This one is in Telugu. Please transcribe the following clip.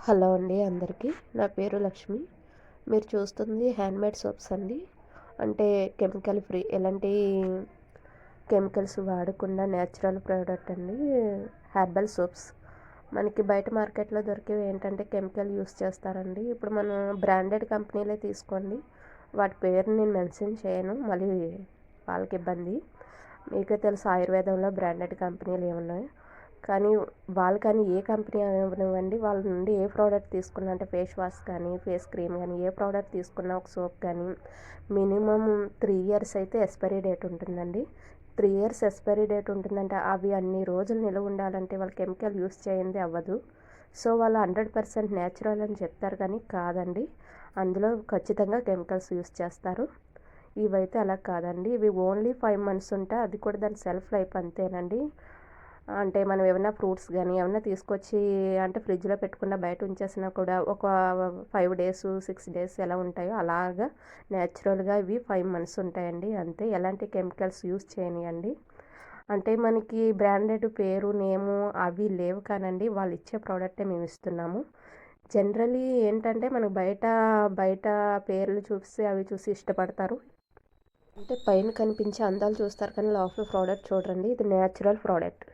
హలో అండి అందరికీ. నా పేరు లక్ష్మి. మీరు చూస్తుంది హ్యాండ్మేడ్ సోప్స్ అండి. అంటే కెమికల్ ఫ్రీ, ఎలాంటి కెమికల్స్ వాడకుండా న్యాచురల్ ప్రోడక్ట్ అండి. హెర్బల్ సోప్స్ మనకి బయట మార్కెట్లో దొరికేవి ఏంటంటే కెమికల్ యూస్ చేస్తారండి. ఇప్పుడు మనం బ్రాండెడ్ కంపెనీలే తీసుకోండి, వాటి పేరు నేను మెన్షన్ చేయను, మళ్ళీ వాళ్ళకి ఇబ్బంది. మీకే తెలుసు ఆయుర్వేదంలో బ్రాండెడ్ కంపెనీలు ఏమున్నాయి. కానీ ఏ కంపెనీ అవనివ్వండి, వాళ్ళ నుండి ఏ ప్రోడక్ట్ తీసుకున్నా, అంటే ఫేస్ వాష్ కానీ ఫేస్ క్రీమ్ కానీ ఏ ప్రోడక్ట్ తీసుకున్నా, ఒక సోప్ కానీ మినిమం 3 ఇయర్స్ అయితే ఎక్స్పైరీ డేట్ ఉంటుందండి. 3 ఇయర్స్ ఎక్స్పైరీ డేట్ ఉంటుందంటే అవి అన్ని రోజులు నిలువ ఉండాలంటే వాళ్ళు కెమికల్ యూస్ చేయంది అవ్వదు. సో వాళ్ళు 100% న్యాచురల్ అని చెప్తారు, కానీ కాదండి, అందులో ఖచ్చితంగా కెమికల్స్ యూస్ చేస్తారు. ఇవైతే అలా కాదండి, ఇవి ఓన్లీ 5 మంత్స్ ఉంటాయి, అది కూడా దాని సెల్ఫ్ లైఫ్ అంతేనండి. అంటే మనం ఏమైనా ఫ్రూట్స్ కానీ ఏమైనా తీసుకొచ్చి అంటే ఫ్రిడ్జ్లో పెట్టకుండా బయట ఉంచేసినా కూడా ఒక 5 డేస్ 6 డేస్ ఎలా ఉంటాయో అలాగా న్యాచురల్గా ఇవి 5 మంత్స్ ఉంటాయండి, అంతే. ఎలాంటి కెమికల్స్ యూస్ చేయనియండి. అంటే మనకి బ్రాండెడ్ పేరు నేము అవి లేవు కానండి, వాళ్ళు ఇచ్చే ప్రోడక్టే మేము ఇస్తున్నాము. జనరలీ ఏంటంటే మనకు బయట బయట పేర్లు చూసి అవి చూసి ఇష్టపడతారు. అంటే పైన కనిపించే అందాలు చూస్తారు కానీ లోపల ప్రోడక్ట్ చూడరండి. ఇది న్యాచురల్ ప్రోడక్ట్.